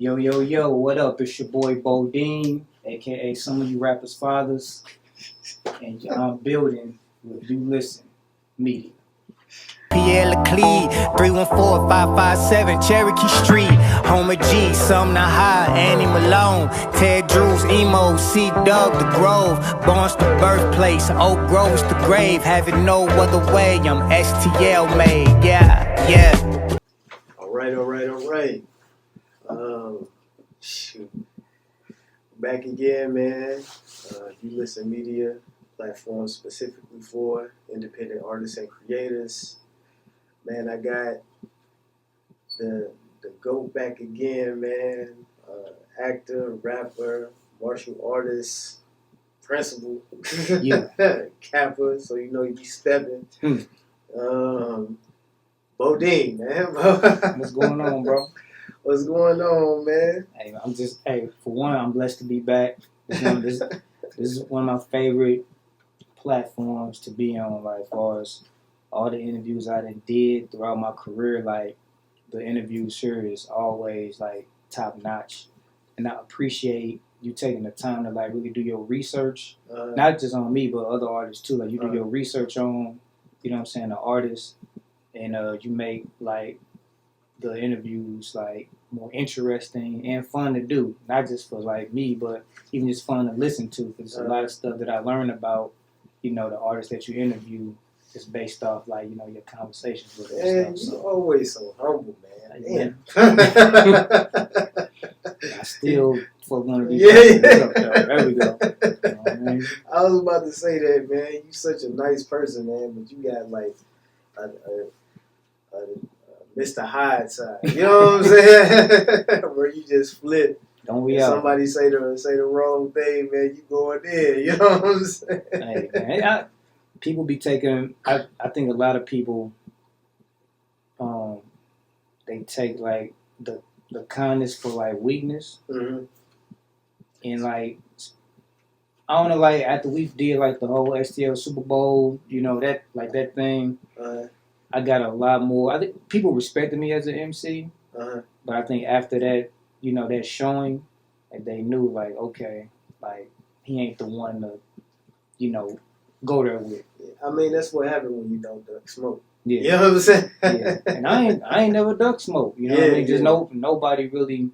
Yo, yo, yo, what up? It's your boy Bodine, aka some of you rappers' fathers, and I'm building with ULSTN Media. Pierre Leclerc, 314-557 Cherokee Street. Homer G, Sumner High, Annie Malone, Ted Drews, Emo, C Dub, The Grove, Barnes the birthplace, Oak Grove's the grave. Having no other way, I'm STL made. Yeah. All right. Shoot. Back again, man. ULSTN Media, platform specifically for independent artists and creators. Man, I got the GOAT back again, man. Actor, rapper, martial artist, principal, Yeah. Kappa, so you know you be stepping. Bodine, man. What's going on, bro? What's going on, man? Hey, for one, I'm blessed to be back. This is one of my favorite platforms to be on, like, as far as all the interviews I did throughout my career. Like, the interviews here is always, like, top notch. And I appreciate you taking the time to, like, really do your research. Not just on me, but other artists, too. Like, you do your research on, you know what I'm saying, the artist. And you make, like, the interviews, like, more interesting and fun to do. Not just for, like, me, but even just fun to listen to. Because there's a lot of stuff that I learned about, you know, the artists that you interview just based off, like, you know, your conversations with them. Man, you're always so humble, man. Yeah. I still want to be up, though. There we go. You know what I mean? I was about to say that, man. You're such a nice person, man, but you got, like, a Mr. Hyde side. You know what I'm saying? Where you just flip. Don't we out? Somebody say the wrong thing, man, you going there. You know what I'm saying? Hey, man, people be taking. I think a lot of people, they take, like, the kindness for, like, weakness, and, like, I don't know, like, after we did, like, the whole STL Super Bowl, you know, that, like, that thing. I got a lot more. I think people respected me as an MC, but I think after that, you know, that showing, like, they knew, like, okay, like, he ain't the one to, you know, go there with. I mean, that's what happened when you don't duck smoke. Yeah. You know what I'm saying? Yeah. And I ain't never duck smoke. You know what I mean? Just nobody really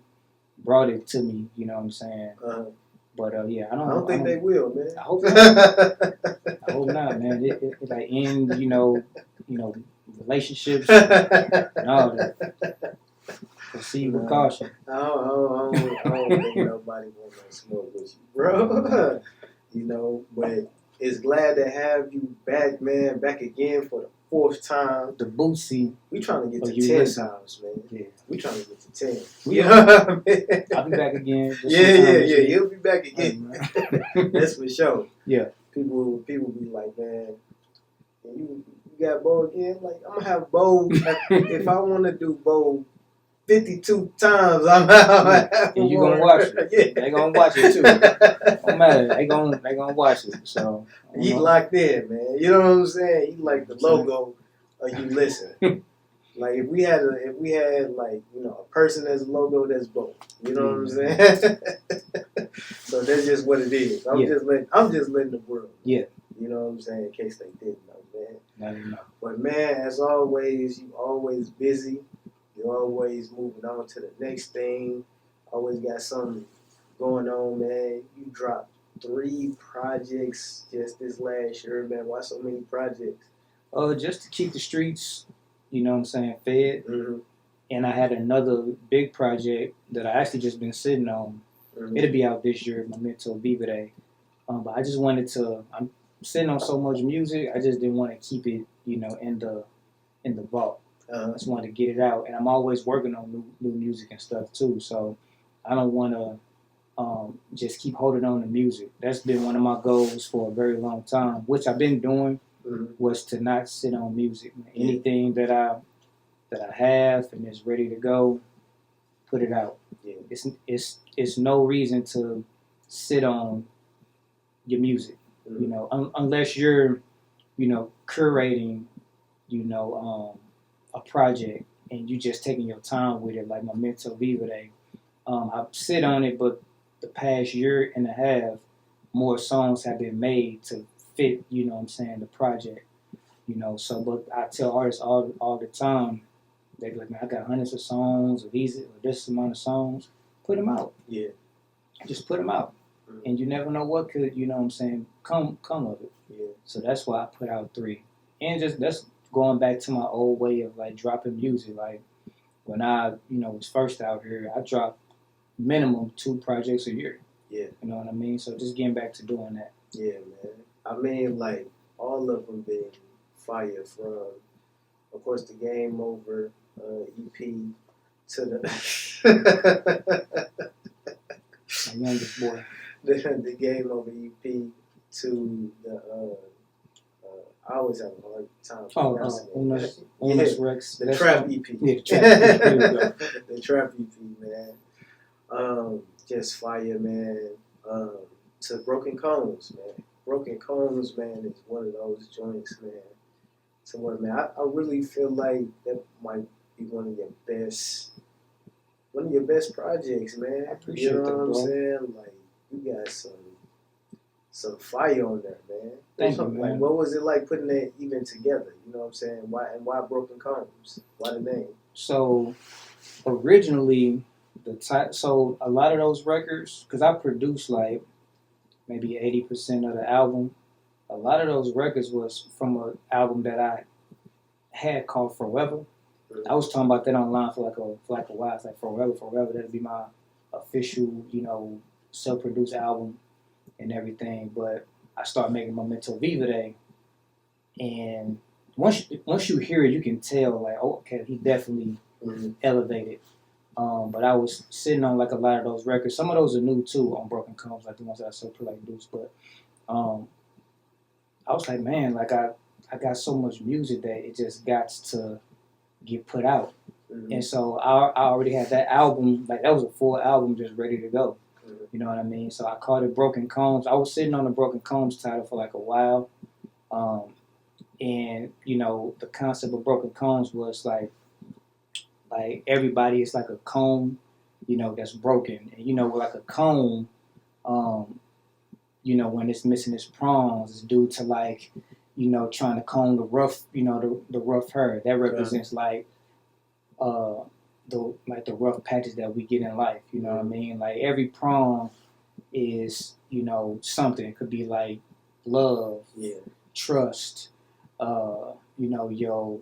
brought it to me. You know what I'm saying? But yeah, I don't think they will, man. I hope not. I hope not, man. It like end, you know, relationships and all that. Proceed with caution. I don't think nobody wants no smoke with you, bro. You know, but it's glad to have you back, man. Back again for the 4th time. The Bootsy. We trying to get to 10 times, man. Yeah. We trying to get to 10. You know what I mean? I'll be back again. Yeah. He'll be back again. That's for sure. Yeah. People be like, man, you got Bo again? Like, I'm gonna have Bo. If I want to do Bo 52 times, I'm out. And you gonna watch it. Yeah. They gonna watch it too. Don't matter. They gonna watch it. So he locked in, man. You know what I'm saying? He like the logo of ULSTN. Like if we had like, you know, a person as a logo, that's Bo. You know what I'm saying? So that's just what it is. I'm just letting the world. Yeah. You know what I'm saying? In case they didn't know, man. Now you know. But man, as always, you always busy. You're always moving on to the next thing. Always got something going on, man. You dropped 3 projects just this last year, man. Why so many projects? Just to keep the streets, you know what I'm saying, fed. And I had another big project that I actually just been sitting on. It'll be out this year, my Mental Viva Day. But I just wanted to. I'm sitting on so much music. I just didn't want to keep it, you know, in the vault. I just wanted to get it out, and I'm always working on new music and stuff too. So I don't want to just keep holding on to music. That's been one of my goals for a very long time, which I've been doing. Was to not sit on music. Anything that I have and is ready to go, put it out. Yeah. It's no reason to sit on your music, you know, unless you're, you know, curating, you know, a project and you just taking your time with it, like my Mental Viva Day. I sit on it, but the past year and a half, more songs have been made to fit, you know what I'm saying, the project. You know, so but I tell artists all the time, they be like, man, I got hundreds of songs or these or this amount of songs. Put them out. Yeah. Just put them out. And you never know what could, you know what I'm saying, come of it. Yeah. So that's why I put out 3. And just that's going back to my old way of like dropping music. Like when I, you know, was first out here, I dropped minimum 2 projects a year. Yeah. You know what I mean? So just getting back to doing that. Yeah, man. I mean, like, all of them been fire from, of course, the Game Over EP to the My youngest boy. the Game Over EP to the I always have a hard time pronouncing it. Unos Rex. The Trap EP. Yeah, the Trap EP. The Trap EP, man. Just fire, man. To Broken Cones, man. Broken Cones, man, is one of those joints, man. To what, man, I really feel like that might be one of your best projects, man. I appreciate you know that, what I'm bro. saying? Like, you got some fire on there, man. Thank you, Like, man. what was it like putting that even together? You know what I'm saying? Why Broken Cones? Why the name? So originally, so a lot of those records, because I produced like maybe 80% of the album. A lot of those records was from an album that I had called Forever. I was talking about that online for like a while. It's like Forever. That'd be my official, you know, self-produced album and everything. But I started making Memento Viva Day, and once you hear it, you can tell like, oh, okay, he definitely elevated. But I was sitting on like a lot of those records. Some of those are new too on Broken Combs, like the ones that I self-produced. But I was like, man, like I got so much music that it just got to get put out. And so I already had that album, like that was a full album just ready to go. You know what I mean? So I called it Broken Combs. I was sitting on the Broken Combs title for like a while. And, you know, the concept of Broken Combs was like everybody is like a comb, you know, that's broken. And, you know, like a comb, you know, when it's missing its prongs, it's due to like, you know, trying to comb the rough, you know, the rough hair. That represents like the rough patches that we get in life. You know what I mean? Like every prong is, you know, something. It could be like love, trust, you know, your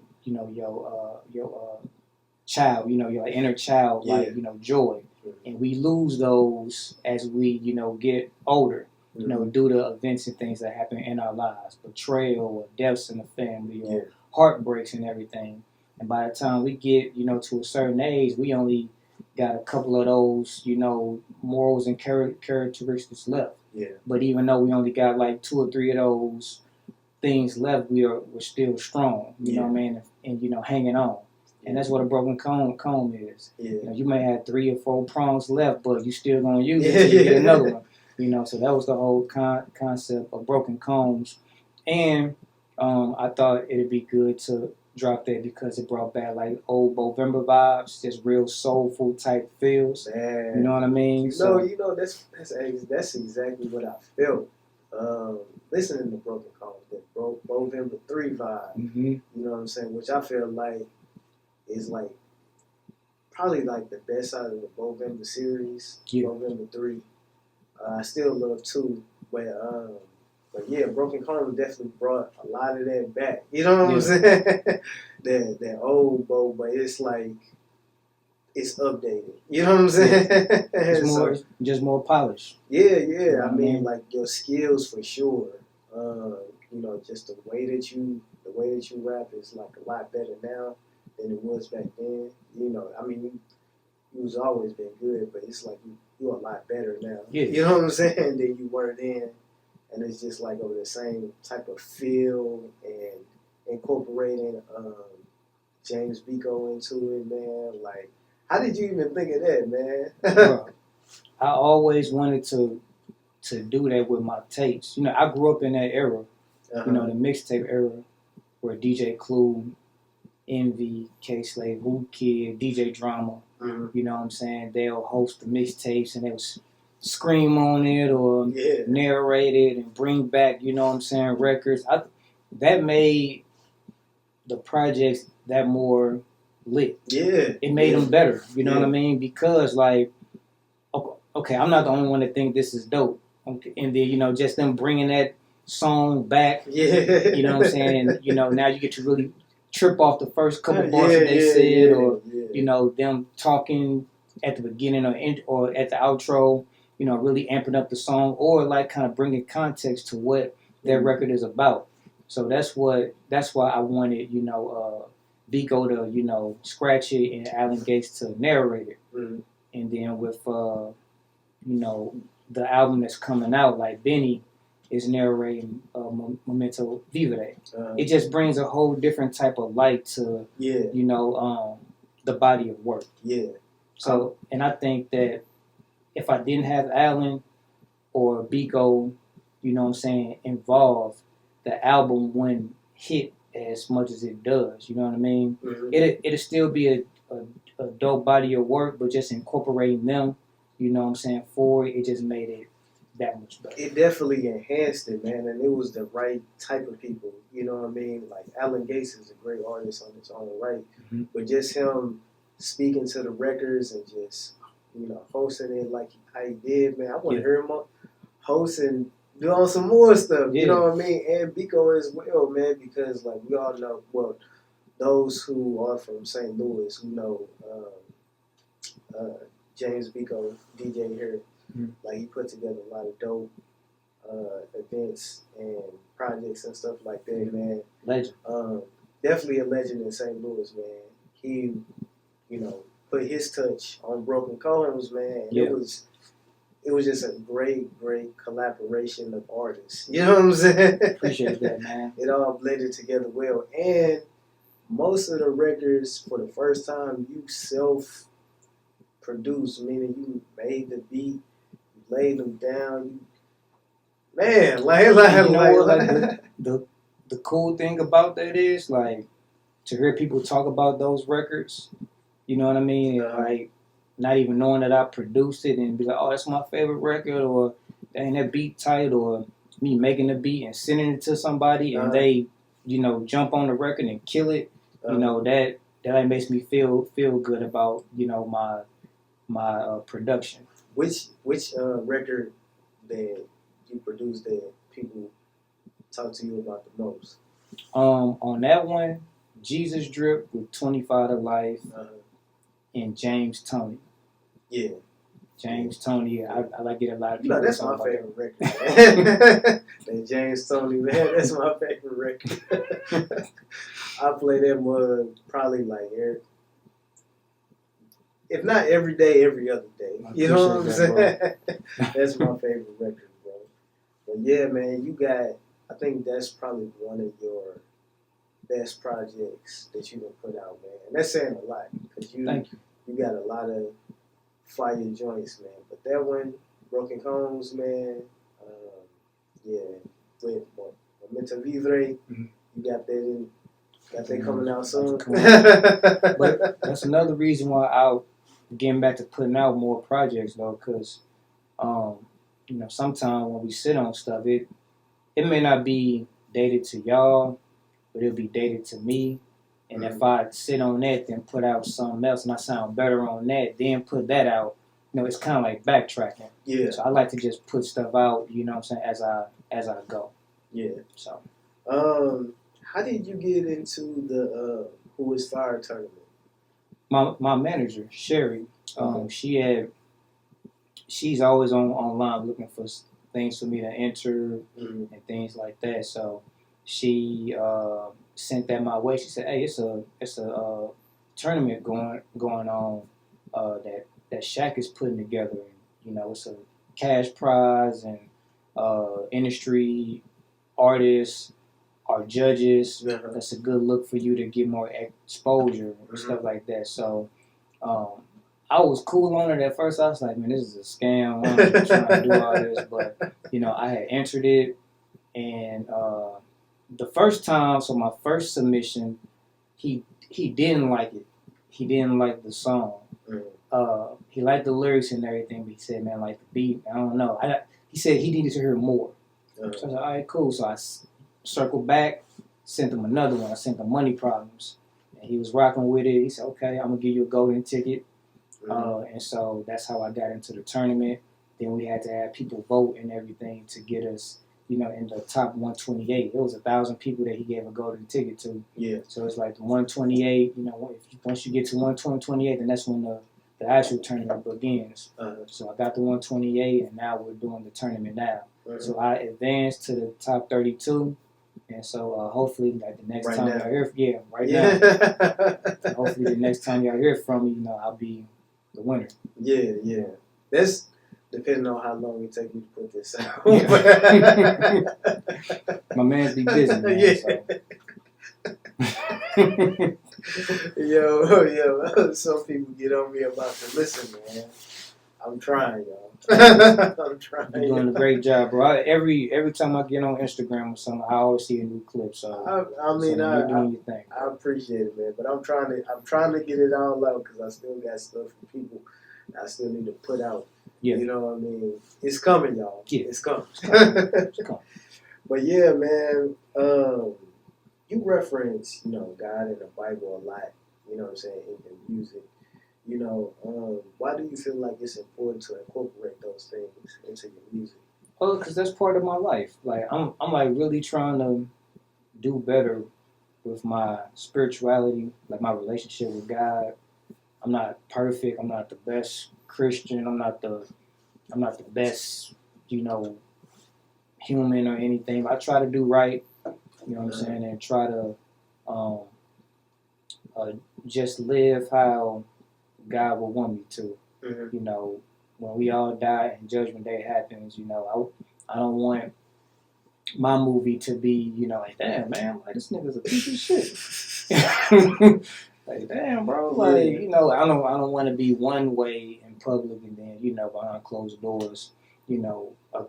child, you know, your inner child, like, you know, joy. And we lose those as we, you know, get older. You know, due to events and things that happen in our lives, betrayal or deaths in the family or heartbreaks and everything. And by the time we get, you know, to a certain age, we only got a couple of those, you know, morals and characteristics left. But even though we only got like 2 or 3 of those things left, we're still strong. You know what I mean? And you know, hanging on. And that's what a broken comb is. You know, you may have 3 or 4 prongs left, but you still gonna use it till you get another one. You know, so that was the whole concept of Broken Combs. And I thought it'd be good to drop that because it brought back like old Bovember vibes, just real soulful type feels. Man. You know what I mean? You know, that's exactly what I felt. Listening to Broken Combs, that Bovember 3 vibe. You know what I'm saying? Which I feel like is like probably like the best out of the Bovember series. Bovember 3. I still love 2, but yeah, Broken Combs definitely brought a lot of that back. You know what I'm saying? that old Bo, but it's like it's updated. You know what I'm saying? It's just more polished. Yeah. I mean, like your skills for sure. You know, just the way that you rap is like a lot better now than it was back then. You know, I mean, you've always been good, but it's like you're a lot better now. You know what I'm saying? Than you were then. And it's just like over the same type of feel and incorporating James Biko into it, man. Like, how did you even think of that, man? Bro, I always wanted to do that with my tapes. You know, I grew up in that era, you know, the mixtape era, where DJ Clue, Envy, K-Slave, Who Kid, DJ Drama, You know what I'm saying? They'll host the mixtapes and they'll scream on it or narrate it and bring back, you know what I'm saying, records. That made the projects that more lit. Yeah. It made them better, you know what I mean? Because, like, okay, I'm not the only one that think this is dope. Okay, and then, you know, just them bringing that song back, you know what I'm saying? And, you know, now you get to really trip off the first couple bars that they said or, you know, them talking at the beginning or at the outro, you know, really amping up the song or, like, kind of bringing context to what their record is about. So that's why I wanted, you know, Biko to, you know, scratch it and Alan Gates to narrate it. And then with, you know, the album that's coming out, like Benny is narrating Memento Vivere. It just brings a whole different type of light to, you know, the body of work. So, and I think that if I didn't have Alan or Biko, you know what I'm saying, involved, the album wouldn't hit as much as it does. You know what I mean? It'll still be a dope body of work, but just incorporating them, you know what I'm saying, it just made it that much better. It definitely enhanced it, man, and it was the right type of people. You know what I mean? Like, Alan Gates is a great artist on his own right, but just him speaking to the records and just, you know, hosting it like how he did, man. I want to hear him hosting, doing some more stuff. You know what I mean? And Biko as well, man, because, like, we all know, well, those who are from St. Louis who know James Biko, DJ here, like, he put together a lot of dope events and projects and stuff like that, man. Legend. Definitely a legend in St. Louis, man. He, you know, put his touch on Broken Combs, man. And it was just a great collaboration of artists. You know what I'm saying? Appreciate that, man. It all blended together well. And most of the records, for the first time, you self-produced, meaning you made the beat, you laid them down. The cool thing about that is, like, to hear people talk about those records, you know what I mean? Like, not even knowing that I produced it and be like, oh, that's my favorite record, or ain't that beat tight, or me making the beat and sending it to somebody and they, you know, jump on the record and kill it. You know, that makes me feel good about, you know, my production. Which record that you produced that people talk to you about the most? On that one, Jesus Drip with 25 to Life and James Tony. Yeah. James Tony, I like it a lot of people. You know, that's my favorite record, man. That James Tony, man, that's my favorite record. I play that one probably like if not every day, every other day. You know what I'm saying? That's my favorite record, bro. But yeah, man, I think that's probably one of your best projects that you can put out, man. And that's saying a lot, because you got a lot of fire joints, man. But that one, Broken Combs, man, with Memento Vivre, you got that coming out soon. But that's another reason why I'll getting back to putting out more projects, though, because you know, sometimes when we sit on stuff, it may not be dated to y'all, but it'll be dated to me. And if I sit on that, then put out something else, and I sound better on that, then put that out, you know, it's kind of like backtracking. Yeah. So I like to just put stuff out, you know what I'm saying, as I go. Yeah. So. How did you get into the Who Is Fire tournament? My manager, Sherry, she's always online looking for things for me to enter and things like that. So she sent that my way. She said, "Hey, it's a tournament going on that Shaq is putting together. And, you know, it's a cash prize and industry artists are judges. That's a good look for you to get more exposure and stuff like that." So I was cool on it at first. I was like, man, this is a scam. I'm not trying to do all this. But, you know, I had entered it. And the first time, so my first submission, he didn't like it. he didn't like the song. Mm. He liked the lyrics and everything, but he said, man, like the beat, I don't know. He said he needed to hear more. So I was like, all right, cool. So I circled back, sent him another one. I sent him Money Problems. And he was rocking with it. He said, okay, I'm going to give you a golden ticket. And so that's how I got into the tournament. Then we had to have people vote and everything to get us, in the top 128. It was 1,000 people that he gave a golden ticket to. Yeah. So it's like the 128, once you get to 128, then that's when the actual tournament begins. So I got the 128, and now we're doing the tournament now. So I advanced to the top 32, and so hopefully, like the next time y'all hear, now. Hopefully, the next time y'all hear from me, I'll be the winner. Yeah. That's depending on how long it takes me to put this out. My man's be busy, man. Yeah. So. Yo, some people get on me about the listen, man. I'm trying, y'all. I'm trying. You're doing a great job, bro. Every time I get on Instagram or something, I always see a new clip. So you're doing your thing. I appreciate it, man. But I'm trying to get it all out because I still got stuff for people I still need to put out. Yeah. You know what I mean? It's coming, y'all. Yeah. It's coming. It's coming. But yeah, man. You reference, God in the Bible a lot. You know what I'm saying, in your music. Why do you feel like it's important to incorporate those things into your music? Oh, because that's part of my life. Like I'm like really trying to do better with my spirituality, like my relationship with God. I'm not perfect. I'm not the best Christian. I'm not the best, human or anything. I try to do right. You know what I'm saying, and try to just live how God would want me to. Mm-hmm. When we all die and Judgment Day happens, I don't want my movie to be, like, damn, man, like, this nigga's a piece of shit. Like, damn, bro, like, I don't want to be one way in public and then, behind closed doors, a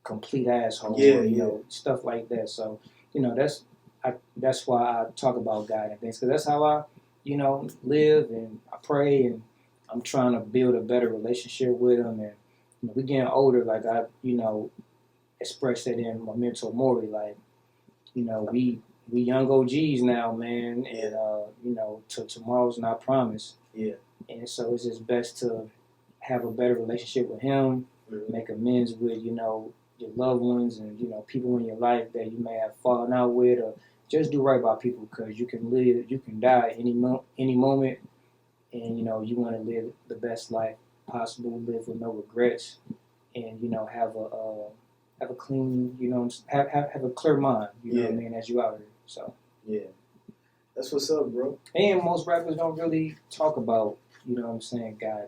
complete asshole, or, stuff like that. So, that's why I talk about God and things, because that's how I, live and I pray, and I'm trying to build a better relationship with Him. And we getting older, like I, expressed that in my mentor Maury, like, we young OGs now, man, and tomorrow's not promised. Yeah. And so it's just best to have a better relationship with Him, make amends with, your loved ones and, people in your life that you may have fallen out with, or just do right by people, because you can live, you can die any moment, and, you want to live the best life possible, live with no regrets, and, have a clean, have a clear mind, know what I mean, as you out here. So yeah, that's what's up, bro. And most rappers don't really talk about, God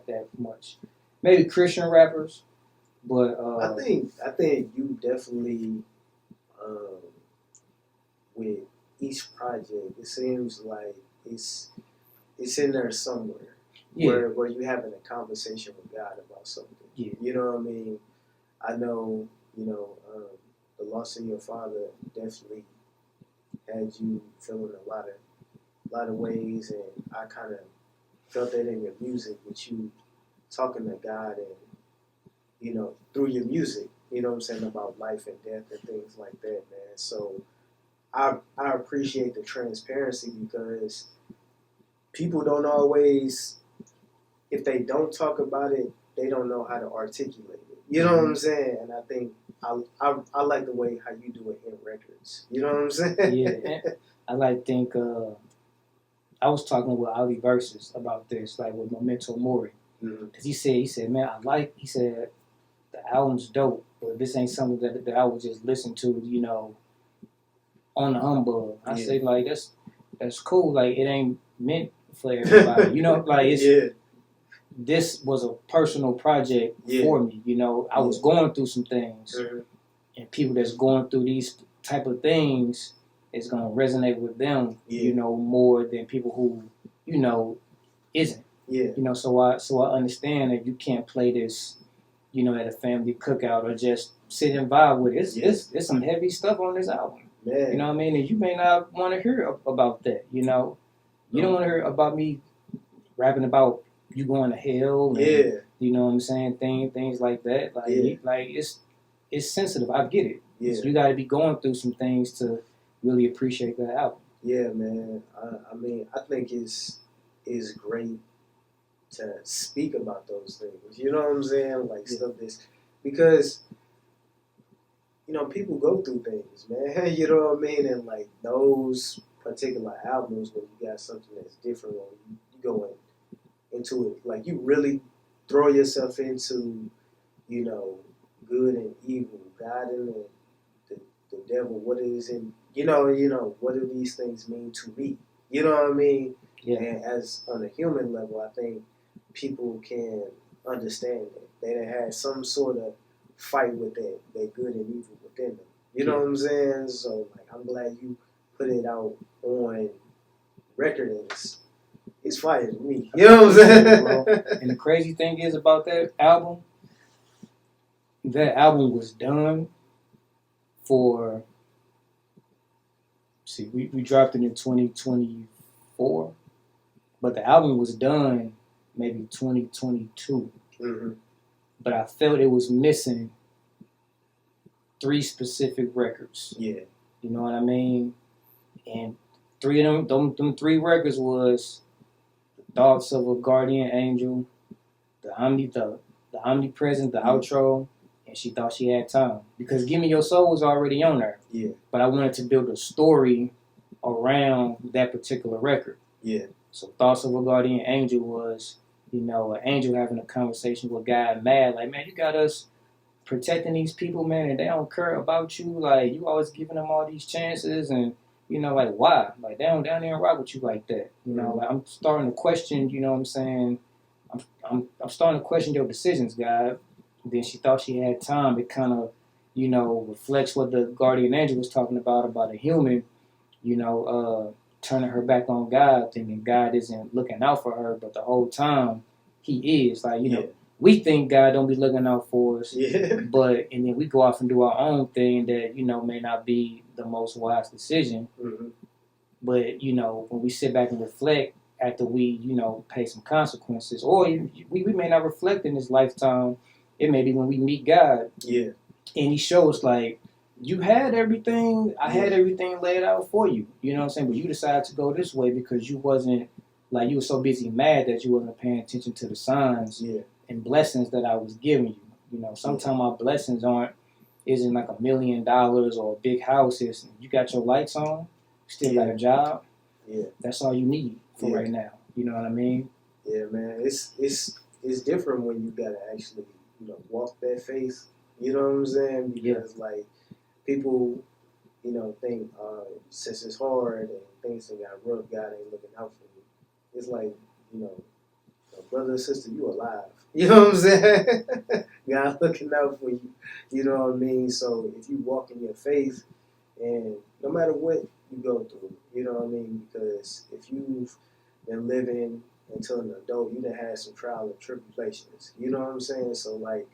that much. Maybe Christian rappers, but I think you definitely with each project, it seems like it's in there somewhere. Yeah. Where you're having a conversation with God about something. Yeah. You know what I mean? I know, the loss of your father definitely had you feeling a lot of ways, and I kind of felt that in your music, with you talking to God and, through your music, you know what I'm saying, about life and death and things like that, man. So I appreciate the transparency, because people don't always, if they don't talk about it, they don't know how to articulate it. You know what I'm saying? And I think I like the way how you do it in records. You know what I'm saying? Yeah, I think I was talking with Ali Versus about this, like with my mentor Maury, because he said, man, he said the album's dope, but this ain't something that I would just listen to, on the humbug. I say, like, that's cool. Like, it ain't meant for everybody. Like, it's this was a personal project for me. I was going through some things, and people that's going through these type of things is gonna resonate with them, more than people who, isn't. Yeah. So I understand that you can't play this, at a family cookout or just sit and vibe with it. It's some heavy stuff on this album. Man. You know what I mean? And you may not want to hear about that, You don't want to hear about me rapping about you going to hell. And, you know what I'm saying? Things like that. Like it's sensitive. I get it. Yeah. So you got to be going through some things to really appreciate that album. Yeah, man. I mean, I think it's great to speak about those things. You know what I'm saying? Like stuff that's because you know people go through things, man. You know what I mean? And like those particular albums where you got something that's different, or you go into it, like you really throw yourself into, you know, good and evil, God and the devil. What is in you know, what do these things mean to me? You know what I mean? Yeah. And as on a human level, I think people can understand that they done had some sort of fight with that good and evil within them. You know what I'm saying? So like, I'm glad you put it out on record, and it's fire to me. You know what I'm saying? Bro. And the crazy thing is about that album was done for. See, we dropped it in 2024, but the album was done maybe 2022. Mm-hmm. But I felt it was missing 3 specific records. Yeah. You know what I mean? And 3 of them 3 records was The Thoughts of a Guardian Angel, the Omnipresent, the outro, and She Thought She Had Time. Because Give Me Your Soul was already on there. Yeah. But I wanted to build a story around that particular record. Yeah. So Thoughts of a Guardian Angel was, you know, an angel having a conversation with God mad, like, man, you got us protecting these people, man, and they don't care about you. Like, you always giving them all these chances, and, you know, like, why? Like, they don't down there and rock with you like that. You know, like, I'm starting to question, you know what I'm saying? I'm starting to question your decisions, God. Then She Thought She Had Time. It kind of, you know, reflects what the Guardian Angel was talking about a human, you know, turning her back on God, thinking God isn't looking out for her, but the whole time He is. Like, you know, we think God don't be looking out for us, but and then we go off and do our own thing that, you know, may not be the most wise decision. Mm-hmm. But, you know, when we sit back and reflect after we, you know, pay some consequences, or we may not reflect in this lifetime. It may be when we meet God. Yeah. And He shows, like, you had everything, I had everything laid out for you. You know what I'm saying? But you decided to go this way because you wasn't, like, you were so busy mad that you wasn't paying attention to the signs and blessings that I was giving you. You know, sometimes our blessings isn't like $1 million or a big house. It's, you got your lights on, still got a job. Yeah. That's all you need for right now. You know what I mean? Yeah, man. It's different when you gotta actually, you know, walk that faith. You know what I'm saying? Because like people, you know, think since it's hard and things that got rough, God ain't looking out for you. It's like, you know, brother or sister, you alive. You know what I'm saying? God looking out for you. You know what I mean? So if you walk in your faith, and no matter what you go through, you know what I mean? Because if you've been living until an adult, you done had some trial and tribulations. You know what I'm saying? So like,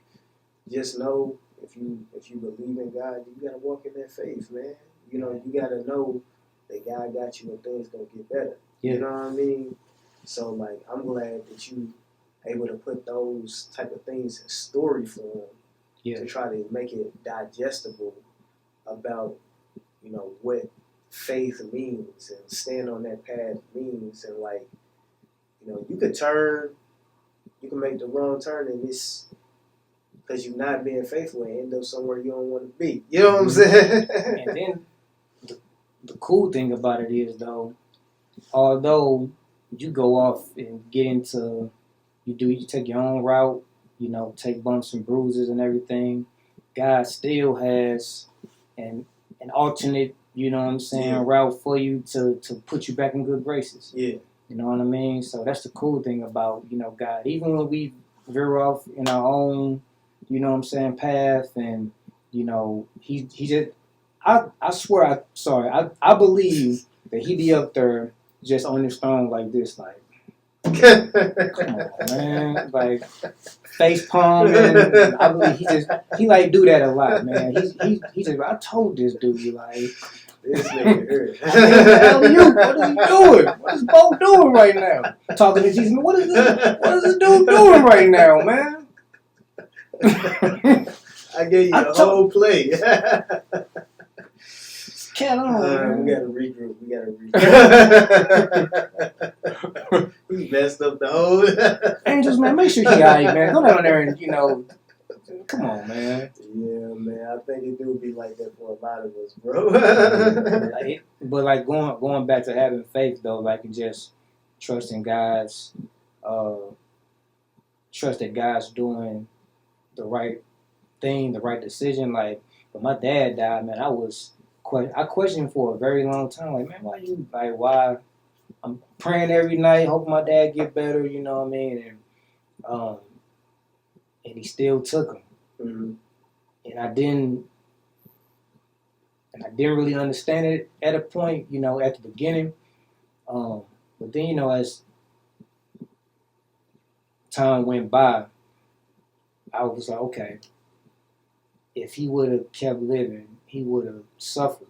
just know if you believe in God, you gotta walk in that faith, man. You know, you gotta know that God got you and things gonna get better. Yeah. You know what I mean? So like, I'm glad that you able to put those type of things in story form to try to make it digestible about, you know, what faith means and stand on that path means. And like, you know, you can make the wrong turn, and it's because you're not being faithful and end up somewhere you don't want to be. You know what I'm saying? And then the cool thing about it is, though, although you go off and get into, you take your own route, you know, take bumps and bruises and everything, God still has an alternate, you know what I'm saying, route for you to put you back in good graces. Yeah. You know what I mean? So that's the cool thing about, you know, God. Even when we veer off in our own, you know what I'm saying, path, and, you know, he just, I swear, I believe that he be up there just on his throne like this, like, come on, man, like, face palming. I believe he like do that a lot, man. He just, I told this dude, like, This nigga here. Alley-oop. What is he doing? What is Bo doing right now? Talking to Jesus. What is this dude doing right now, man? I gave you the whole play. Cat on, we gotta regroup. He messed up the whole. Angels, man, make sure he alright, man. Go down there and come on, man. Yeah, man. I think it do be like that for a lot of us, bro. But like going back to having faith though, like and just trusting God's, trust that God's doing the right thing, the right decision. Like, when my dad died, man, I questioned for a very long time. Like, man, why? I'm praying every night, hoping my dad get better. You know what I mean? And he still took him. Mm-hmm. And I didn't really understand it at a point, at the beginning. But then, as time went by, I was like, okay, if he would have kept living, he would have suffered.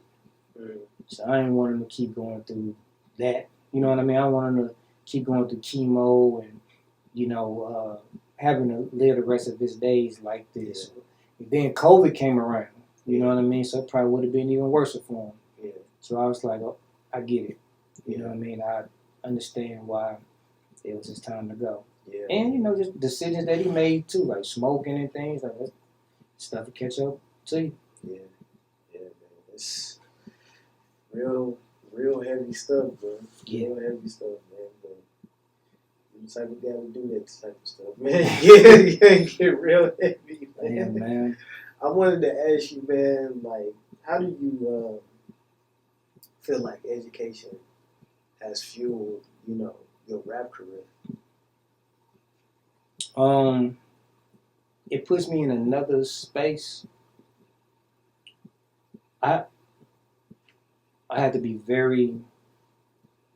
Mm-hmm. So I didn't want him to keep going through that. You know what I mean? I want him to keep going through chemo and, having to live the rest of his days like this. Yeah. And then COVID came around. You know what I mean? So it probably would have been even worse for him. Yeah. So I was like, oh, I get it. You know what I mean? I understand why it was his time to go. Yeah. And, just decisions that he made too, like smoking and things like that. Stuff to catch up to you. Yeah, man. It's real heavy stuff, bro. Yeah. Real heavy stuff, man. But you the type of guy who do that type of stuff, man. Yeah, get real heavy, man. Yeah, man. I wanted to ask you, man, like, how do you feel like education has fueled, your rap career? It puts me in another space. I have to be very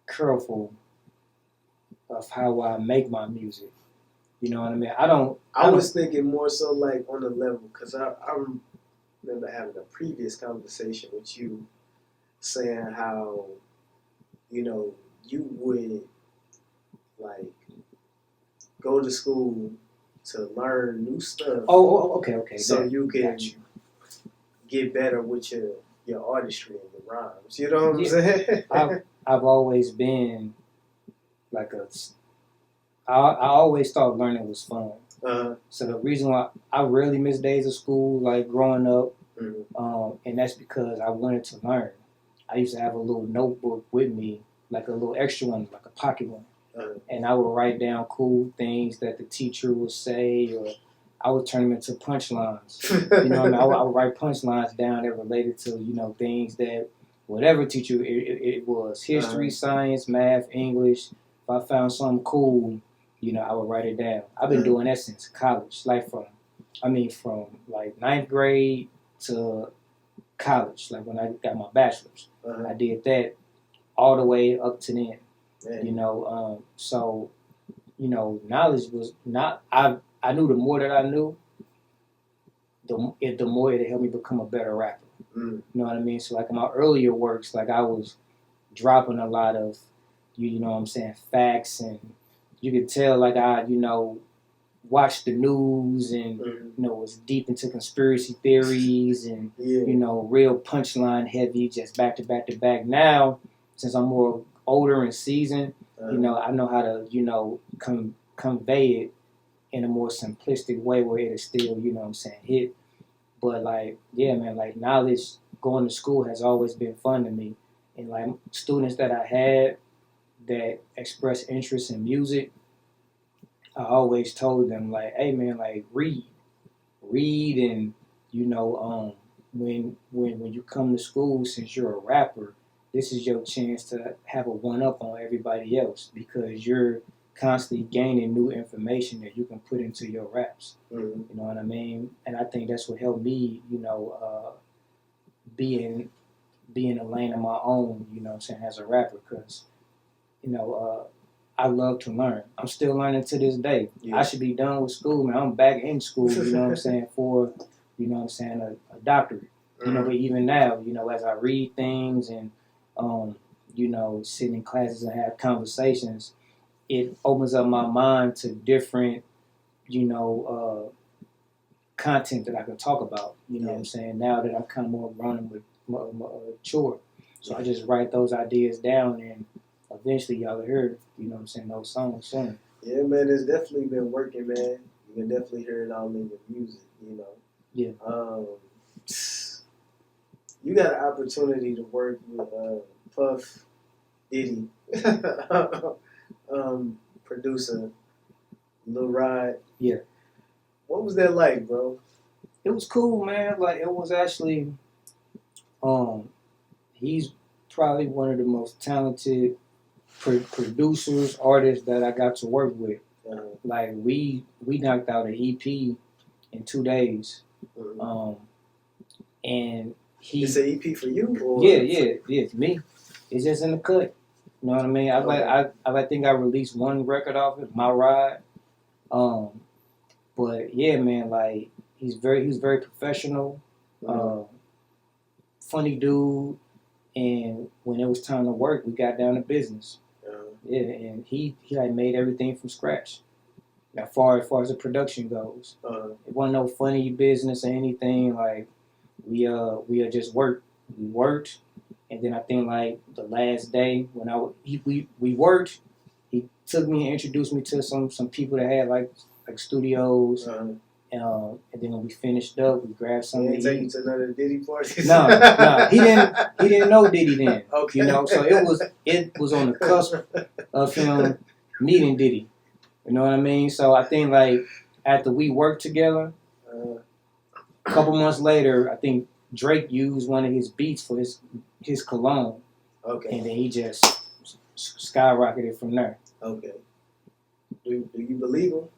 careful of how I make my music. You know what I mean? I was thinking more so like on the level, because I remember having a previous conversation with you saying how, you would like go to school to learn new stuff. Oh, okay. So you can get better with your artistry and your rhymes. You know what I'm saying? I've always been like I always thought learning was fun. Uh-huh. So the reason why I really miss days of school, like growing up, and that's because I wanted to learn. I used to have a little notebook with me, like a little extra one, like a pocket one. And I would write down cool things that the teacher would say, or I would turn them into punchlines. You know what I mean? I would write punchlines down that related to, things that whatever teacher it was, history, science, math, English. If I found something cool, I would write it down. I've been doing that since college, like from like 9th grade to college, like when I got my bachelor's. I did that all the way up to then. So, knowledge was not, I knew the more that I knew, the more it helped me become a better rapper. You know what I mean? So like in my earlier works, like I was dropping a lot of, facts, and you could tell like I, watched the news and, was deep into conspiracy theories and, real punchline heavy, just back to back to back. Now, since I'm more older and seasoned, I know how to, convey it in a more simplistic way where it'll still, hit. But like, yeah, man, like knowledge, going to school has always been fun to me. And like students that I had that express interest in music, I always told them like, hey man, like read and, when you come to school, since you're a rapper, this is your chance to have a one-up on everybody else because you're constantly gaining new information that you can put into your raps. You know what I mean? And I think that's what helped me, be in a lane of my own, as a rapper, because, I love to learn. I'm still learning to this day. Yeah. I should be done with school, man. I'm back in school, for, a doctorate. You know, but even now, you know, as I read things and, you know, sit in classes and have conversations, it opens up my mind to different, you know, content that I can talk about. You know what I'm saying? Now that I'm kind of more running with mature. So I just write those ideas down, and eventually y'all will hear, you know what I'm saying, those songs soon. Yeah, man, it's definitely been working, man. You can definitely hear it all in your music, you know. Yeah. You got an opportunity to work with Puff, Diddy, producer, Lil Rod. Yeah. What was that like, bro? It was cool, man. Like, it was actually, he's probably one of the most talented producers, artists that I got to work with. Like, we knocked out an EP in 2 days. And he... It's an EP for you? Or? Yeah, it's me. It's just in the cut. You know what I mean? I think I released one record off it, My Ride. But yeah, man, like, he's very professional, funny dude, and when it was time to work, we got down to business. Yeah, and he like made everything from scratch. As far as the production goes, it wasn't no funny business or anything. Like, we just worked. We worked, and then I think like the last day when we worked, he took me and introduced me to some people that had like studios. And then when we finished up, we grabbed something. He didn't take you to another Diddy party? No, he didn't know Diddy then. Okay. You know, so it was on the cusp of him meeting Diddy. You know what I mean? So I think like after we worked together, a couple months later, I think Drake used one of his beats for his cologne. Okay. And then he just skyrocketed from there. Okay. Do you believe him?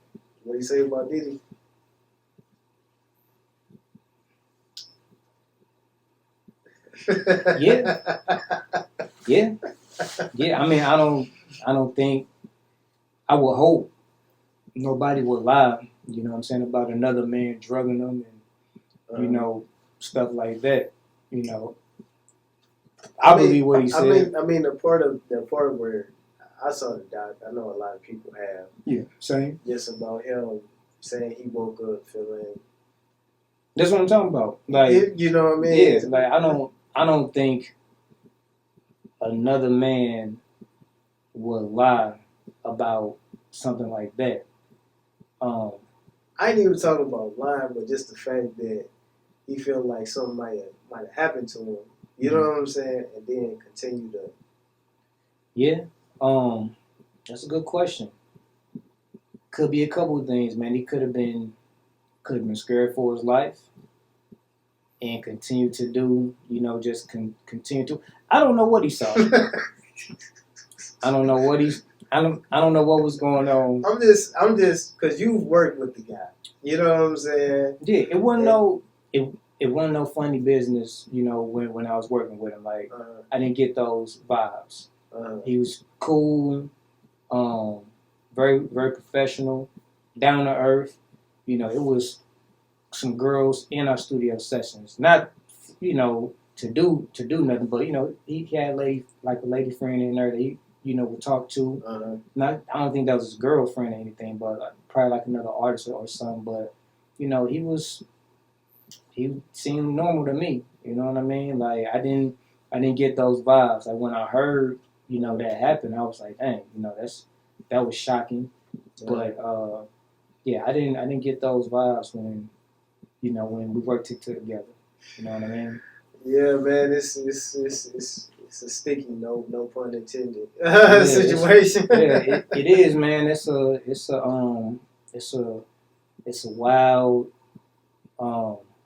What do you say about Diddy? Yeah. I mean, I don't think, I would hope nobody would lie, you know what I'm saying, about another man drugging them and, you know, stuff like that. You know, I believe what he said. I mean, the part where I saw the doc, I know a lot of people have. Yeah, same. Just about him saying he woke up feeling. That's what I'm talking about. Like, you know what I mean? Yeah, like I don't think another man would lie about something like that. I ain't even talking about lying, but just the fact that he felt like something might have happened to him. You know what I'm saying? And then continue to. Yeah, that's a good question. Could be a couple of things, man. He could have been scared for his life, and continue to do, you know, just continue to. I don't know what he saw. I don't know what I don't know what was going on. I'm just because you've worked with the guy. You know what I'm saying? Yeah, it wasn't no funny business, you know, when I was working with him. Like, I didn't get those vibes. He was cool, very, very professional, down to earth. You know, it was some girls in our studio sessions. Not, you know, to do nothing, but, you know, he had a lady friend in there that he, you know, would talk to. I don't think that was his girlfriend or anything, but probably like another artist or something. But, you know, he seemed normal to me. You know what I mean? Like, I didn't get those vibes. Like, when I heard, you know, that happened, I was like, dang, you know, that was shocking. But yeah, I didn't get those vibes when we worked together. You know what I mean? Yeah, man, it's a sticky, no pun intended, situation. It is, man. It's a wild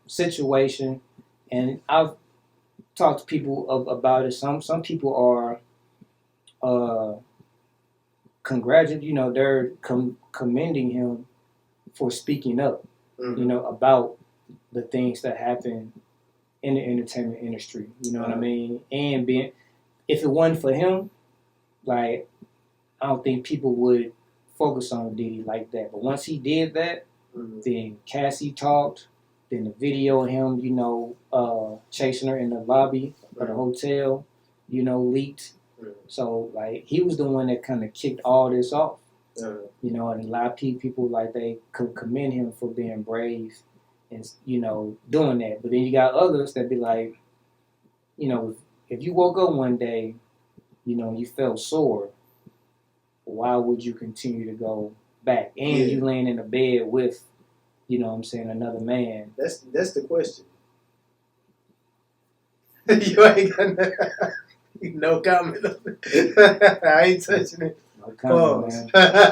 situation, and I've talked to people about it. Some people are you know, they're commending him for speaking up, you know, about the things that happen in the entertainment industry. You know what I mean? And if it wasn't for him, like, I don't think people would focus on Diddy like that. But once he did that, then Cassie talked, Then the video of him, chasing her in the lobby of the hotel, leaked. So like he was the one that kind of kicked all this off. And a lot of people like they could commend him for being brave and doing that. But then you got others that be like, if you woke up one day, you felt sore, why would you continue to go back? And you laying in a bed with, another man. That's the question. You ain't got no comment on it. I ain't touching it. No comment, man.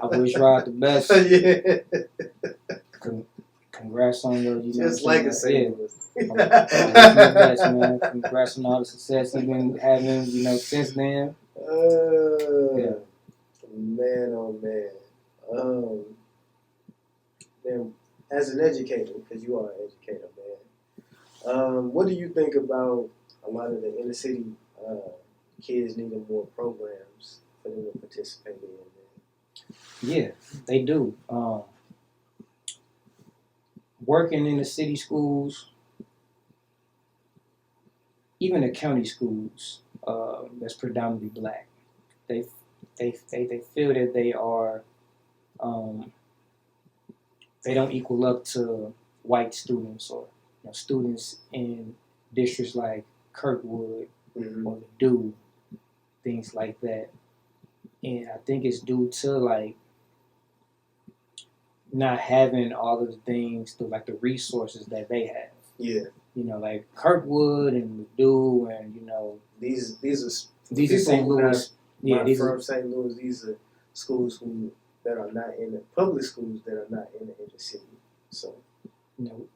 I wish Rod the best. Congrats on your, just like a St. Louis. The best, man. Congrats on all the success he's been having, since then. Man, oh man. Man, as an educator, because you are an educator, man, what do you think about a lot of the inner city kids needing more programs for them to participate in, man? Yeah, they do. Working in the city schools, even the county schools, that's predominantly black, they feel that they are, they don't equal up to white students or students in districts like Kirkwood or the Dew, things like that. And I think it's due to like not having all of the things, the resources that they have. Yeah. Like Kirkwood and the Dew, and these are St. Louis. From St. Louis. These are schools that are not in the public schools that are not in the inner city. So,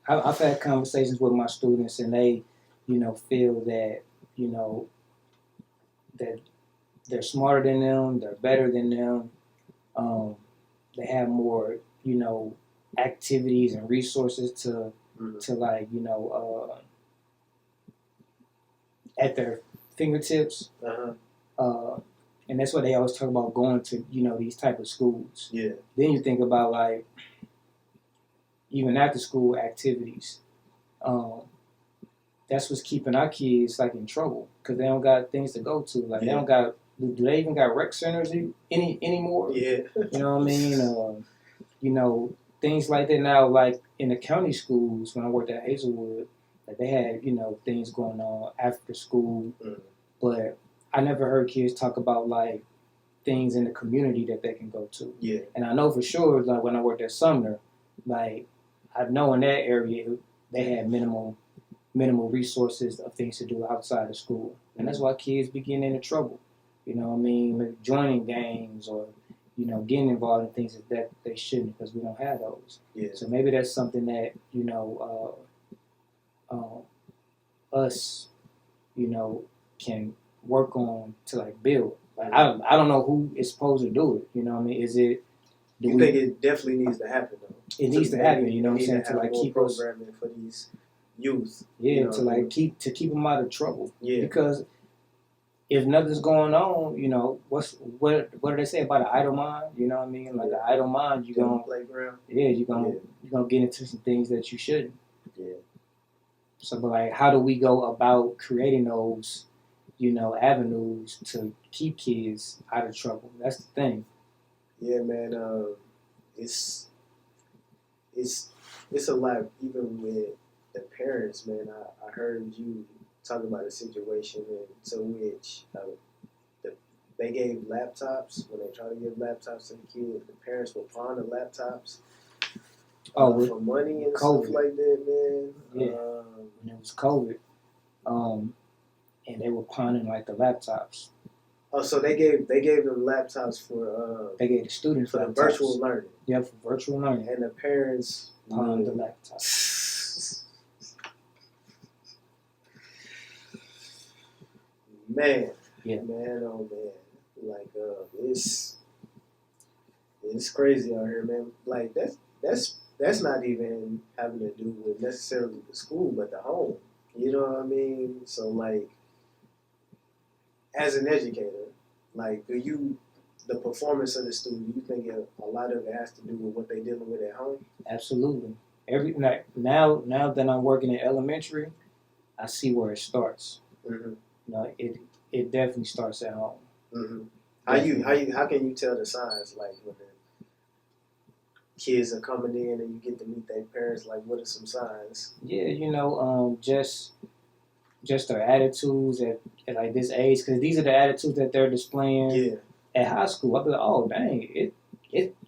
I've had conversations with my students, and they, feel that, that they're smarter than them, they're better than them. They have more, activities and resources to like, at their fingertips. And that's what they always talk about, going to, these type of schools. Yeah. Then you think about like even after school activities. That's what's keeping our kids like in trouble, because they don't got things to go to. Like they don't got. Do they even got rec centers anymore? Yeah. You know what I mean? Things like that now. Like in the county schools, when I worked at Hazelwood, like they had things going on after school, but I never heard kids talk about like things in the community that they can go to. Yeah. And I know for sure, like when I worked at Sumner, like I know in that area they had minimal resources of things to do outside of school, and that's why kids be getting into trouble. Maybe joining gangs or getting involved in things that they shouldn't, because we don't have those. Yeah. So maybe that's something that us can work on to like build. Like I don't know who is supposed to do it. Is it? You think it definitely needs to happen though? It needs to happen. You know what I'm saying? To like keep programming for these youth. Yeah, to like keep them out of trouble. Yeah. Because if nothing's going on, what do they say about an idle mind? You know what I mean? Like an idle mind, you're gonna playground. Yeah, you're gonna get into some things that you shouldn't. Yeah. So, but like, how do we go about creating those, avenues to keep kids out of trouble? That's the thing. Yeah, man. It's a lot, even with the parents, man. I heard you talk about a situation to which they gave laptops. When they try to give laptops to the kids, the parents will pawn the laptops for money and COVID. stuff like that, man. Yeah, when it was COVID, and they were pawning like the laptops. Oh, so they gave them laptops for they gave the students for laptops. the virtual learning. Yeah, for virtual learning. And the parents pawned the laptops. Man. Yeah. Man, oh man. Like it's crazy out here, man. Like that's not even having to do with necessarily the school, but the home. You know what I mean? So like, as an educator, like, do the performance of the student, do you think a lot of it has to do with what they're dealing with at home? Absolutely. Now that I'm working in elementary, I see where it starts. Mm-hmm. You know, it definitely starts at home. Mm-hmm. How can you tell the signs, like when the kids are coming in and you get to meet their parents? Like, what are some signs? Yeah, you know, just their attitudes at like this age, because these are the attitudes that they're displaying Yeah. at high school. I'll be like, oh dang,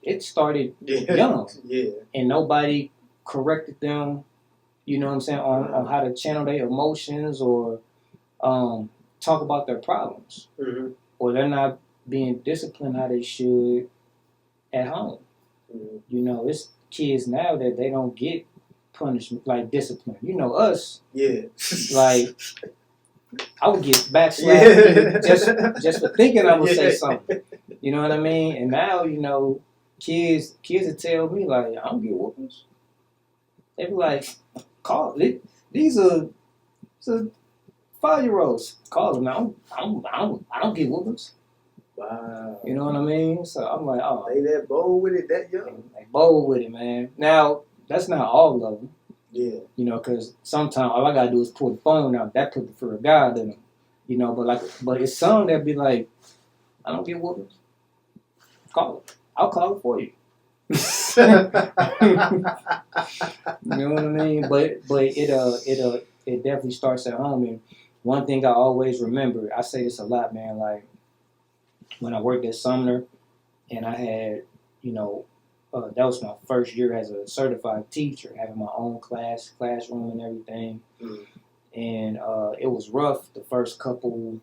it started Yeah. young, Yeah. and nobody corrected them. You know what I'm saying, on how to channel their emotions or talk about their problems, Mm-hmm. or they're not being disciplined how they should at home. Mm-hmm. You know, it's kids now that they don't get punishment like discipline. You know, us, Yeah. like I would get backslapped just for thinking I would say something. You know what I mean? And now, you know, kids would tell me like, I don't get whoopings. They be like, call it. These are 5-year-olds. Call them. I don't get whoopings. Wow. You know what I mean? So I'm like, oh, They that bold with it that young? they bold with it, man. Now that's not all of them. Yeah. You know, because sometimes all I gotta do is pull the phone out. That put the fear of God in them. You know, but it's some that be like, I don't get whoopings. Call it. I'll call it for you. You know what I mean? But it definitely starts at home. And one thing I always remember, I say this a lot, man. Like when I worked at Sumner, and I had, you know, that was my first year as a certified teacher, having my own classroom and everything. Mm. And it was rough the first couple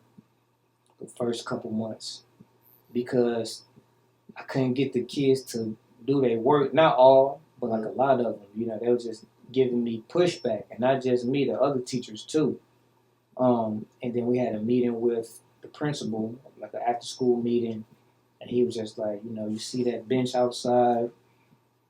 months because I couldn't get the kids to do their work. Not all, but like a lot of them. You know, they were just giving me pushback, and not just me, the other teachers too. And then we had a meeting with the principal, like an after-school meeting, and he was just like, you know, you see that bench outside?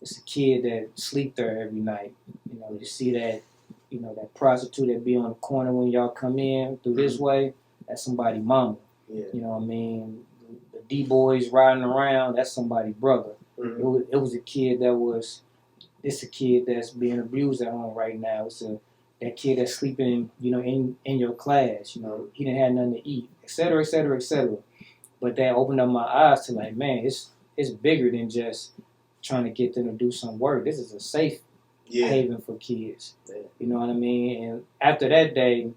It's a kid that sleep there every night. You know, you see that, you know, that prostitute that be on the corner when y'all come in through this way, that's somebody's mama. Yeah. You know what I mean? The D-boys riding around, that's somebody's brother. Mm-hmm. It was a kid it's a kid that's being abused at home right now. That kid that's sleeping, you know, in your class, you know, he didn't have nothing to eat, et cetera, et cetera, et cetera. But that opened up my eyes to like, man, it's bigger than just trying to get them to do some work. This is a safe haven for kids. Yeah. You know what I mean? And after that day,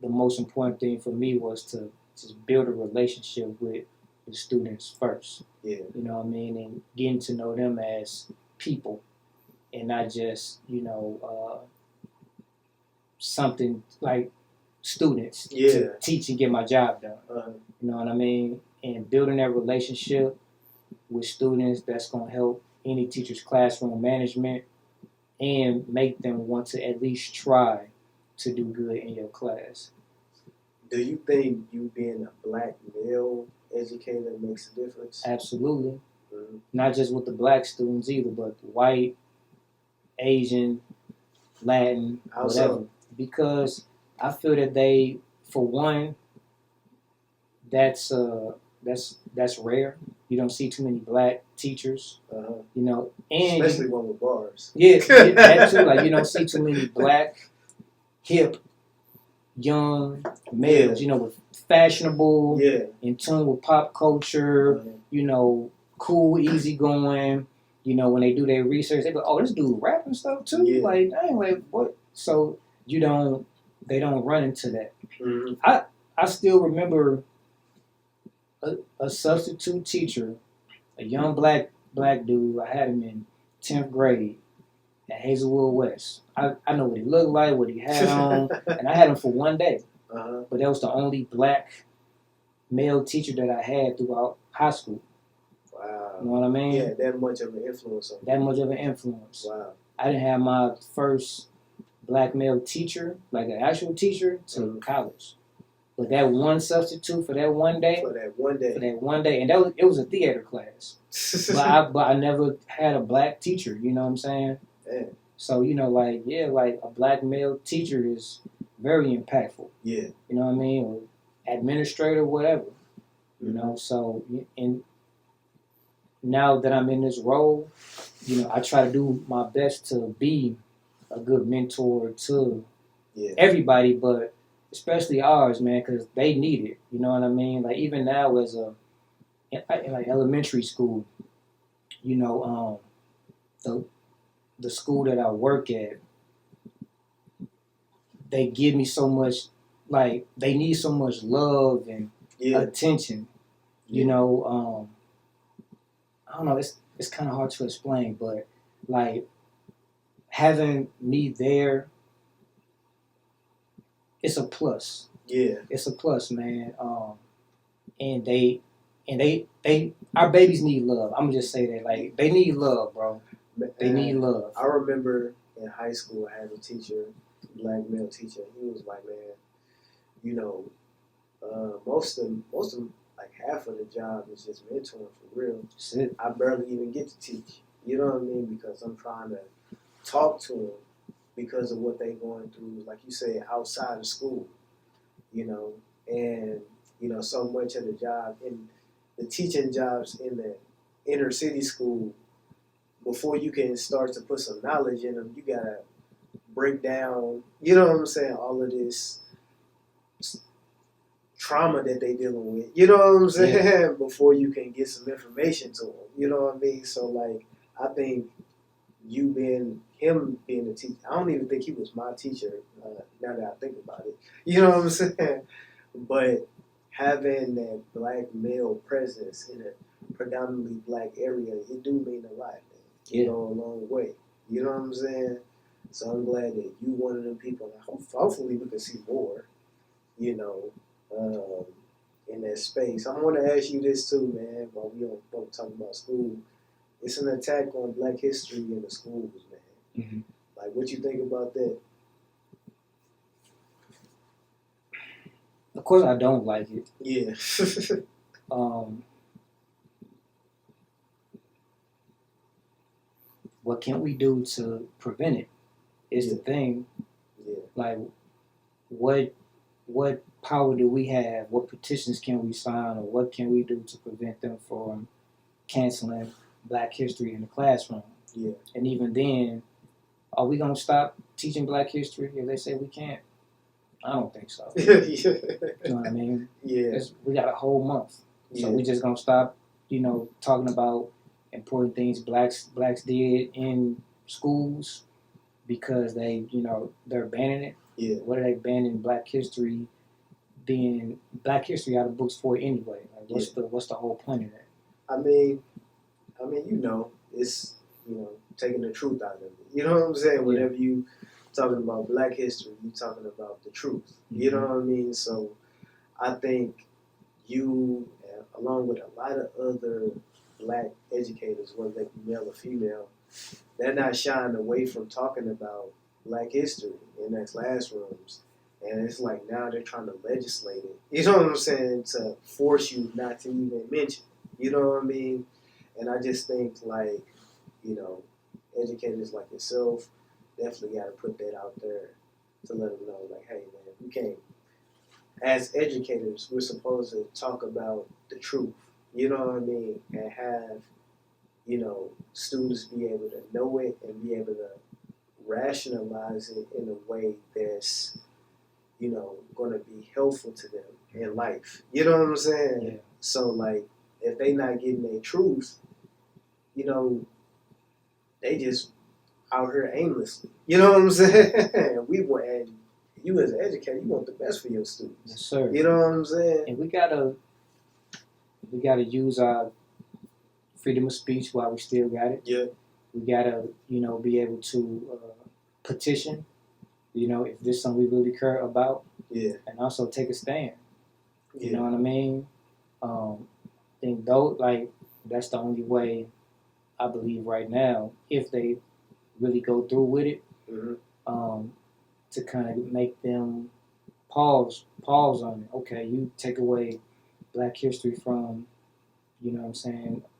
the most important thing for me was to just build a relationship with the students first. Yeah. You know what I mean? And getting to know them as people and not just, you know, something like students to teach and get my job done. You know what I mean? And building that relationship with students, that's going to help any teacher's classroom management and make them want to at least try to do good in your class. Do you think you being a black male educator makes a difference? Absolutely. Mm-hmm. Not just with the black students either, but white, Asian, Latin, whatever. Because I feel that they, for one, that's rare. You don't see too many black teachers, you know, and especially one with bars. Yeah, that too. Like you don't see too many black, hip, young males. You know, with fashionable, in tune with pop culture. You know, cool, easygoing. You know, when they do their research, they go, "Oh, this dude rapping stuff too." Yeah. Like, dang, like what? So they don't run into that. Mm-hmm. I still remember a substitute teacher, a young black dude. I had him in 10th grade at Hazelwood West. I know what he looked like, what he had on, and I had him for one day. But that was the only black male teacher that I had throughout high school. Wow. You know what I mean? Yeah, that much of an influence on you. That much of an influence. Wow. I didn't have my first black male teacher, like an actual teacher, till college. But that one substitute for that one day, and it was a theater class. but I never had a black teacher. You know what I'm saying? Yeah. So you know, like a black male teacher is very impactful. Yeah. You know what I mean? Or administrator, whatever. You know. So and now that I'm in this role, I try to do my best to be a good mentor to everybody, but especially ours, man, because they need it. You know what I mean? Like even now, as in like elementary school, the school that I work at, they give me so much, like they need so much love and attention. I don't know. It's kind of hard to explain, but like having me there, it's a plus. Yeah, it's a plus, man. And our babies need love. I'm gonna just say that, like they need love, bro. They need love. I remember in high school, I had a teacher, black male teacher. He was like, man, most of like half of the job is just mentoring for real. That's it. I barely even get to teach. You know what I mean? Because I'm trying to talk to them because of what they're going through, like you said, outside of school. And so much of the job in the teaching jobs in the inner city school, before you can start to put some knowledge in them, you gotta break down, you know what I'm saying, all of this trauma that they dealing with, you know what I'm saying, before you can get some information to them, you know what I mean? So like, I think him being a teacher, I don't even think he was my teacher, now that I think about it, you know what I'm saying? But having that black male presence in a predominantly black area, it do mean a lot, man. You go a long way. You know what I'm saying? So I'm glad that you one of them people. Hopefully we can see more, in that space. I want to ask you this too, man, while we don't both talk about school. It's an attack on black history in the schools, man. Mm-hmm. Like, what you think about that? Of course, I don't like it. Yeah. What can we do to prevent it? Is the thing. Yeah. Like, what power do we have? What petitions can we sign, or what can we do to prevent them from canceling Black history in the classroom? Yeah. And even then, are we gonna stop teaching Black history if they say we can't? I don't think so. You know what I mean? Yeah. We got a whole month, so we just gonna stop, talking about important things blacks did in schools because they're banning it. Yeah. What are they banning Black history? Being Black history out of books for anyway? Like, what's the whole point of that? I mean, it's taking the truth out of it. You know what I'm saying? Whenever you talking about Black history, you talking about the truth. Mm-hmm. You know what I mean? So I think you, along with a lot of other Black educators, whether they be male or female, they're not shying away from talking about Black history in their classrooms. And it's like now they're trying to legislate it. You know what I'm saying? To force you not to even mention it. You know what I mean? And I just think educators like yourself definitely got to put that out there to let them know, like, hey, man, we can't. As educators, we're supposed to talk about the truth. You know what I mean? And have, students be able to know it and be able to rationalize it in a way that's, going to be helpful to them in life. You know what I'm saying? Yeah. So, like, if they not getting their truth, they just out here aimlessly. You know what I'm saying? And you as an educator, you want the best for your students. Yes, sir. You know what I'm saying? And we gotta use our freedom of speech while we still got it. Yeah. We gotta, be able to petition, if this is something we really care about. Yeah. And also take a stand. Yeah. You know what I mean? I think that's the only way I believe right now, if they really go through with it, mm-hmm. To kind of make them pause on it. Okay, you take away Black history from,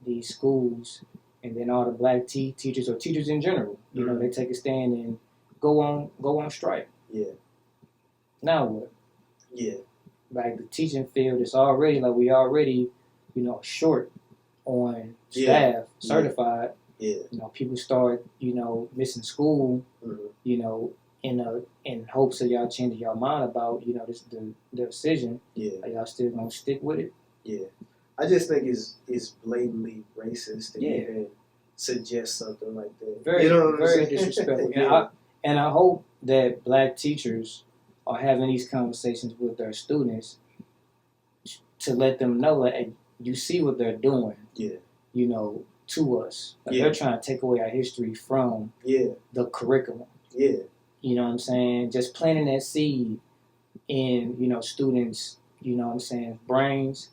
these schools, and then all the Black teachers or teachers in general, they take a stand and go on strike. Yeah. Now what? Yeah. Like the teaching field is already we already, short on staff, certified. Yeah. You know, people start, missing school, in hopes of y'all changing y'all mind about, the decision. Yeah. Are y'all still gonna stick with it? Yeah. I just think it's blatantly racist to even suggest something like that. Very, very saying? disrespectful. Yeah. And I hope that black teachers are having these conversations with their students to let them know that, hey, you see what they're doing. Yeah. To us. Like, they're trying to take away our history from the curriculum. Yeah. You know what I'm saying? Just planting that seed in, students, brains,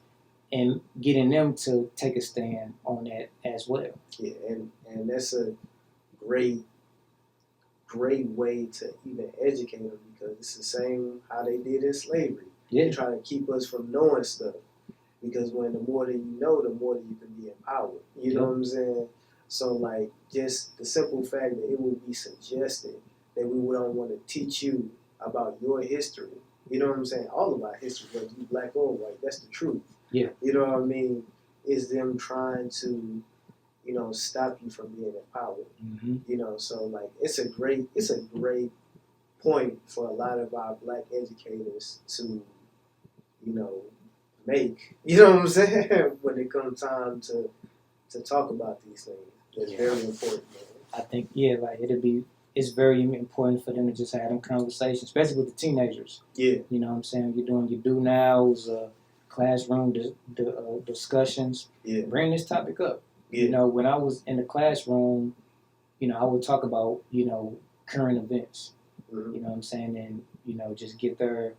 and getting them to take a stand on that as well. Yeah, and that's a great way to even educate them, because it's the same how they did in slavery. Yeah. They try to keep us from knowing stuff, because when the more that you know, the more that you can be empowered. You know what I'm saying? So, like, just the simple fact that it would be suggested that we don't want to teach you about your history. You know what I'm saying? All of our history, whether you black or white, that's the truth. Yeah. You know what I mean? Is them trying to, stop you from being empowered. Mm-hmm. So like it's a great point for a lot of our black educators to, make. You know what I'm saying? When it comes time to talk about these things. It's very important, man. I think, it's very important for them to just have them conversations, especially with the teenagers. Yeah. You know what I'm saying? You're doing your do-nows, classroom discussions. Yeah. Bring this topic up. Yeah. When I was in the classroom, I would talk about, current events. Mm-hmm. You know what I'm saying? And, just get their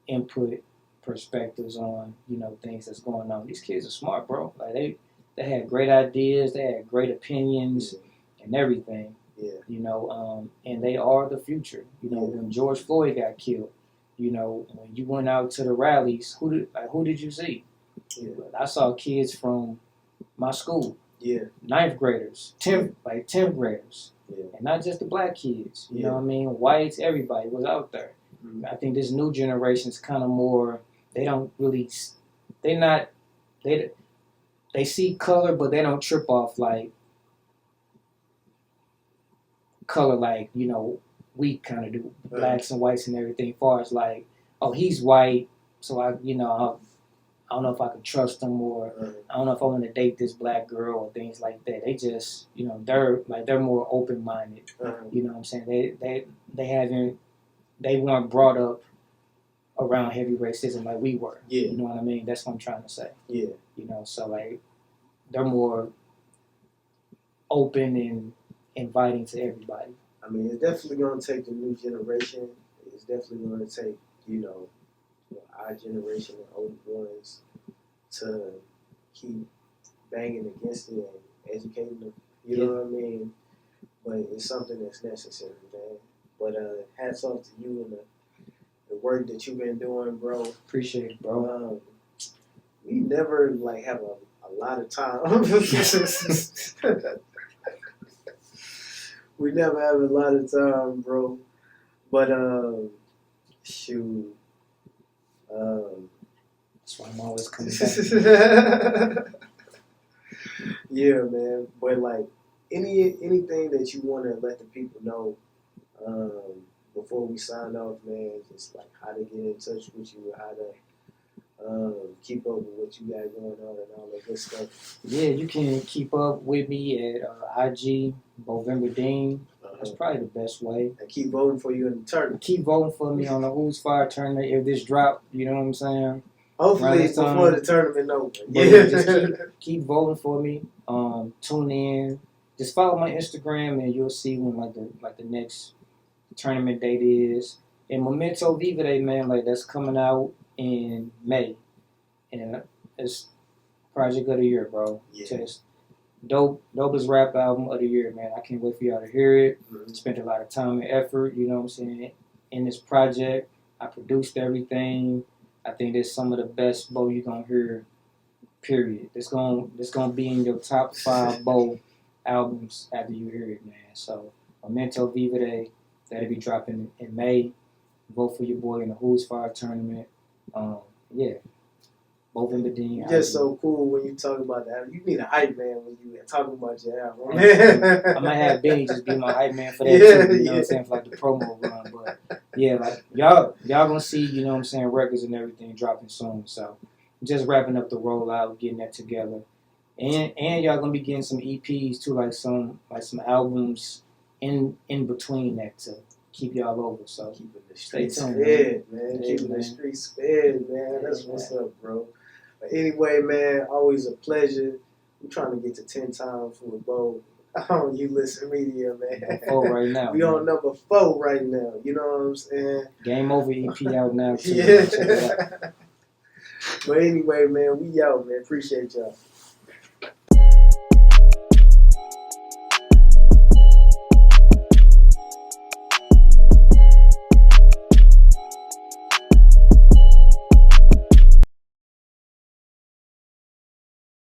input, perspectives on, things that's going on. These kids are smart, bro. Like, they had great ideas, they had great opinions and everything. Yeah. And they are the future. When George Floyd got killed, when you went out to the rallies, who did you see? Yeah. I saw kids from my school. Yeah. 9th graders, 10th graders. Yeah. And not just the black kids. You know what I mean? Whites, everybody was out there. Mm-hmm. I think this new generation is kind of more, they see color, but they don't trip off like color like, we kind of do, blacks and whites and everything, as far as like, oh, he's white, so I don't know if I can trust him, or I don't know if I want to date this black girl, or things like that. They just, they're more open-minded. You know what I'm saying? They weren't brought up around heavy racism like we were. Yeah. You know what I mean? That's what I'm trying to say. Yeah. So like, they're more open and inviting to everybody. I mean, it's definitely going to take the new generation. It's definitely going to take, our generation and older ones to keep banging against it and educating them. You know what I mean? But it's something that's necessary, man. But hats off to you and the work that you've been doing, bro. Appreciate it, bro. We never have a lot of time. We never have a lot of time, bro. But shoot. That's why I'm always coming back. Yeah, man. But like anything that you want to let the people know before we sign off, man, just like how to get in touch with you, how to keep up with what you got going on and all that good stuff. Yeah, you can keep up with me at IG, Bovember Dean. That's probably the best way. And keep voting for you in the tournament. Keep voting for me on the Who's Fire tournament if this drop, you know what I'm saying? Hopefully before the tournament over. Yeah, just keep voting for me. Tune in. Just follow my Instagram and you'll see when the next tournament date is. And Memento Viva Day, man, that's coming out in May. And it's Project of the Year, bro. Yeah. Just dopest rap album of the year, man. I can't wait for y'all to hear it. Spent a lot of time and effort, you know what I'm saying, in this project. I produced everything. I think it's some of the best Bo you're gonna hear, period. It's gonna be in your top 5 Bo albums after you hear it, man. So Memento Viva Day, that'll be dropping in May. Vote for your boy in the Who's Fire tournament. Yeah. both in Medellin. You're just so cool when you talk about that. You need a hype man when you talking about your album. I might have Benny just be my hype man for that too. You know what I'm saying, for like the promo run. But yeah, like y'all gonna see, you know what I'm saying, records and everything dropping soon. So just wrapping up the rollout, getting that together, and y'all gonna be getting some EPs too, like some albums in between that to keep y'all over. So Keeping the stay streets tuned, fed, man. Hey, Keeping man. the streets fed, man. That's what's up, bro. But anyway, man, always a pleasure. I'm trying to get to 10 times for a bowl on ULSTN Media, man. 4 right now. We on number 4 right now. You know what I'm saying? Game Over EP out now too. Yeah. Check it out. But anyway, man, we out, man. Appreciate y'all.